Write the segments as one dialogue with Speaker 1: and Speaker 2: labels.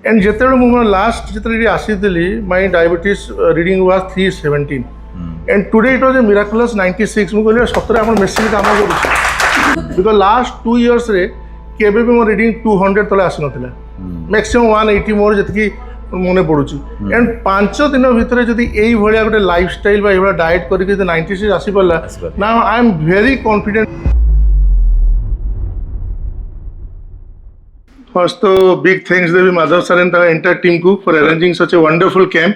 Speaker 1: And जिते मुझे last जिते आसी my diabetes reading was 317 and today it was a miraculous 96 मुझे कहली सतरे आप मेसीन काम कर बिकज लास्ट 2 इयर्स रे केबे भी मो रीडिंग 200 तले आसी नथिला मैक्सिमम 180 मोर जतकी मन पड़ुची एंड 5 दिन भितर जदि यही भाया गोटे लाइफस्टाइल बा डाएट करके 96 आसी पड़ला now I am very confident. First तो big thanks Devi Madhav sir and entire team को for arranging such a wonderful camp.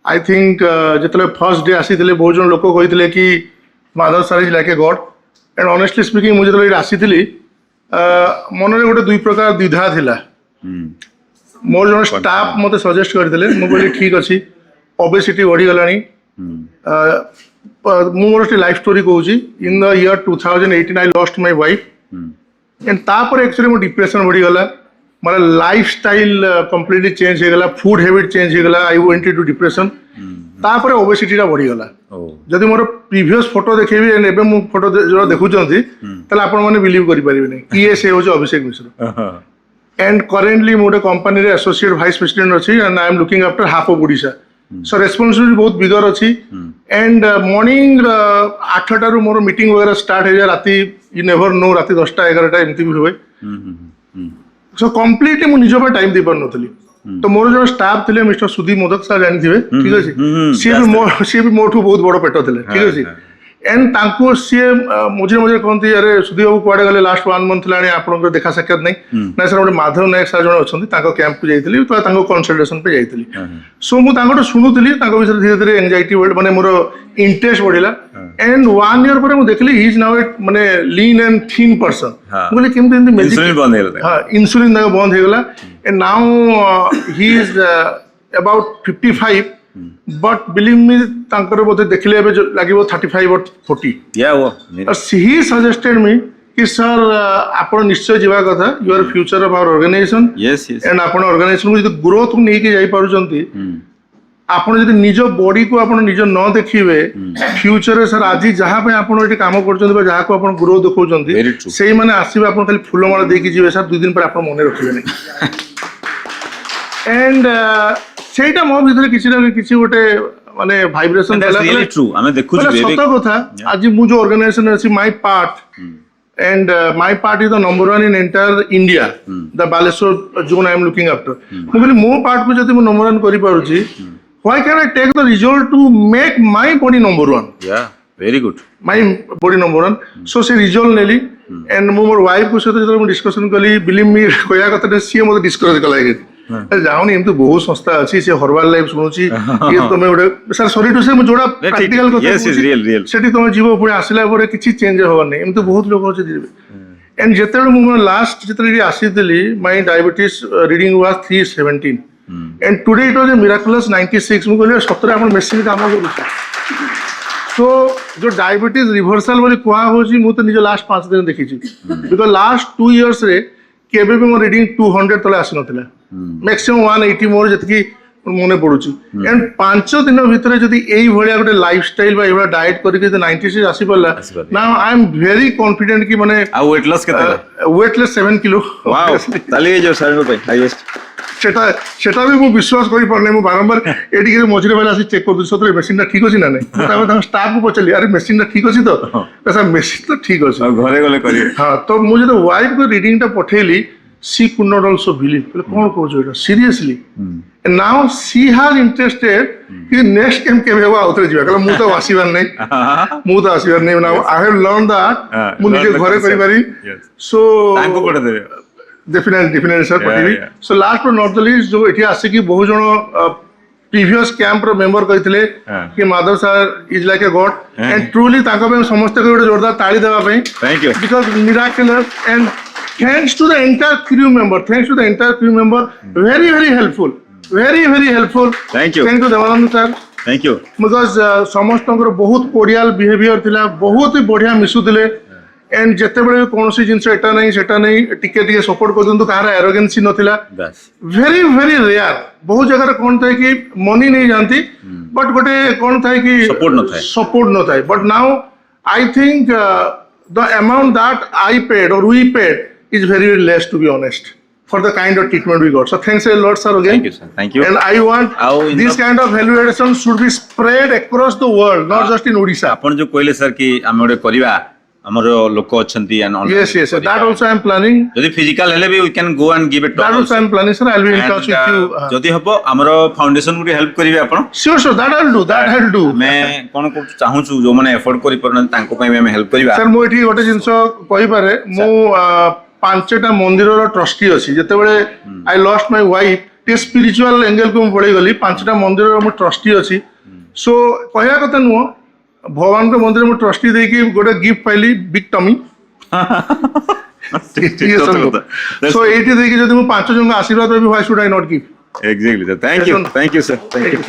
Speaker 1: I think जितने फर्स्ट डे आसी बहुत जन लोक कहते कि Madhav sir is like a god and honestly speaking मुझे जो आसी मन में गोटे दुई प्रकार द्विधा थिला। मोर जन स्टाफ मते सजेस्ट करते मुझे ठीक अच्छी ओबेसिटी बढ़ीगला मोर लाइफ स्टोरी कहूँ in the year 2018 I lost my wife and तापर एक्चुअली मो डिप्रेशन बढ़ीगला मारा लाइफ स्टाइल कंप्लीटली चेंज हो गला फूड हैबिट चेंज हो गला आई वेंट इनटू डिप्रेशन तापर ओबेसिटी बढ़ीगला। जदि मोर प्रीवियस फोटो देखेबी एंड एबे मु फोटो जो देखुचंती तले आपण माने बिलीव करि परिबे नै किए से होज अभिषेक मिश्र एंड करेंटली मोटे कंपनी रे एसोसिएट वाइस प्रेसिडेंट अछि and I am looking after half of Odisha so responsibility बहुत बिगर अछि एंड मॉर्निंग 8 रु मोर मीटिंग वगैरह स्टार्ट हो जाए राती यू नेवर नो राती 10टा 11टा एमती भी हुए सो कंप्लीटली मु निज पे टाइम दे पार नथली तो मोर जो स्टाफ थे मिस्टर सुदीप मोदक सर जानी ठीक अच्छे सी भी मोठू बहुत बड़ पेट थे ठीक अच्छे एंड सी मझे मझे कहते अरे सुदीप बाबू कुआड़े गले लास्ट 1 मंथ लाने आप देखा साक्षात नहीं ना सर गोटे माधव नायक सर जन अच्छा कैंप को जाइए तो कनसल्टेशन पे जाइए सो मुझे शुणुली विषय धीरे धीरे एंजाइटी माने मोर इंटरेस्ट बढ़ला एंड 1 ईयर पर देखली ही इज नाउ ए माने लीन एंड थिन पर्सन बोले केमते इंसुलिन बंद हेला हां इंसुलिन बंद हेगला and now he is about 55 but believe me तांकर बोते देखले एबे लागिवो 35 और 40 या वो ही सजेस्टेड मी कि सर आपण निश्चय जीवा कथा you are future of our organization yes yes and आपण ऑर्गेनाइजेशन को जदी ग्रोथ को नेकी जाई पारुचंती आपण जदी निज बॉडी को आपण निज न देखिबे फ्यूचर रे सर आज जहां पे आपण एटी काम करचंती बा जहां को आपण ग्रो देखौचंती सेही माने आसीबे आपण खाली फुलमाला देकी जीवे सर 2 दिन पर आपण मने रखिबे नै एंड सेटा मो भीतर किछि ना किछि गोटे माने वाइब्रेशन देला रियली ट्रू हमें देखु छी सत कथा आज मु जो ऑर्गेनाइजेशन अछि my part and my part is the number 1 in entire India the Baleshwar zone I am looking after मु कहली मो पार्ट को जति मु नंबर 1 करि पारु छी why can I take the result to make my body number 1 या very good my body number 1 so से रिजल्ट नेली एंड मु मोर वाइफ को सहित जब डिस्कशन कली बिलीव मी कोया कथा सी मते डिस्कस कला जाऊनी एमती बहुत संस्था अच्छी से हर्बाल लाइफ शुणुची ये तुम गोटे सर सॉरी टू से जोड़ा प्रैक्टिकल सेठी तुम जीव पुणी आसला पर किसी चेंज होबार नहीं एमती बहुत लोग अच्छे एंड जिते मुझे लास्ट जिते आसी my diabetes reading was 317 and today it was a miraculous 96 मुझे कहली सतरे आप मेसीन काम कर तो जो डायबिटीज रिभर्सल बोली कुआ होची मु तो निज लास्ट 5 दिन देखी बिकज लास्ट 2 इयर्स रे केबे भी मो रीडिंग 200 तले आसी नथिला मैक्सिमम 180 मोर जतकी मन पड़ुची एंड 5 दिन भितर जदि यही भाया गोटे लाइफस्टाइल बा डाएट करके 96 आसी पड़ला now I am very confident कि माने आ वेट लॉस केते वेट लॉस 7 किलो वाओ ताली जो सर पे हाईएस्ट सेटा भी मु विश्वास करि परले मु बारंबार एटी के मझिरे वाला आसी चेक कर दु सतरे मशीन ठीक अछि ना नहीं तामे हम स्टाफ को पचली अरे मशीन ठीक अछि तो सर मशीन तो ठीक अछि घरे गले करी हां तो मु जे वाइफ को रीडिंग टा पठेली she could not also believe कौन कहूँ एटा seriously and now she has interested कि next camp केबे होबा उतरे जीवा कहला मु तो आसीबार नहीं now I have learned that मु निजे घरे करि पारी so तांको पठे देबे definitely sir पठेबी so last but not the least जो एठी आसे कि बहुत जण प्रीवियस कैंप रो मेंबर कहितले कि Madhav sir is like a god and truly तांको पे समस्त को जोरदार ताली देबा पे thank you because miraculous and thanks to the entire crew member very helpful thank you Devanand sir
Speaker 2: thank you
Speaker 1: because समस्त बहुत कोरियल बिहेवियर थिला बहुत ही बढ़िया मिसुले एंड जिते बड़े कौन सी जिनस एटा नहीं टिके सपोर्ट कर कहार एरोगेंसी नथिला वेरी रेयर बहुत जगह कौन था कि मनी नहीं जानती बट गोटे कौन था कि सपोर्ट न था but now I think the amount that I paid और we paid is very less to be honest for the kind of treatment we got. So thanks a lot, sir, again.
Speaker 2: Thank you, sir. Thank you.
Speaker 1: And I want this kind of evaluation should be spread across the world, not just in Odisha.
Speaker 2: आपण जो कहले sir कि आम गोटे करवा हमर लोक अछंती and
Speaker 1: Yes, yes, sir. That also I am planning.
Speaker 2: जदि फिजिकल हेले भी we can go and give it
Speaker 1: That also I am planning, sir. I'll be in touch with you.
Speaker 2: जदि हबो हमर फाउंडेशन गुडी हेल्प करिवे आपण
Speaker 1: Sure, sure. That I'll do. That I'll do.
Speaker 2: मैं कोन को चाहू छु जो माने एफोर्ड करि परन तांको पई हम हेल्प करिवा
Speaker 1: सर मु एठी गोटे जिंस कहि पारे मु पांचटा मंदिरर ट्रस्टी अछि जेतेबेले आई लॉस्ट माय वाइफ टे स्पिरिचुअल एंगल को पळै गली पांचटा मंदिरर मु ट्रस्टी अछि सो कहया कथा नुह भगवान के मंदिर में ट्रस्टी दे कि गोटे गिफ्ट पाइली बिग टमी सो एठी देखि जदि मु पांच जन आशीर्वाद पाइबी why should I not give
Speaker 2: exactly sir thank you sir thank you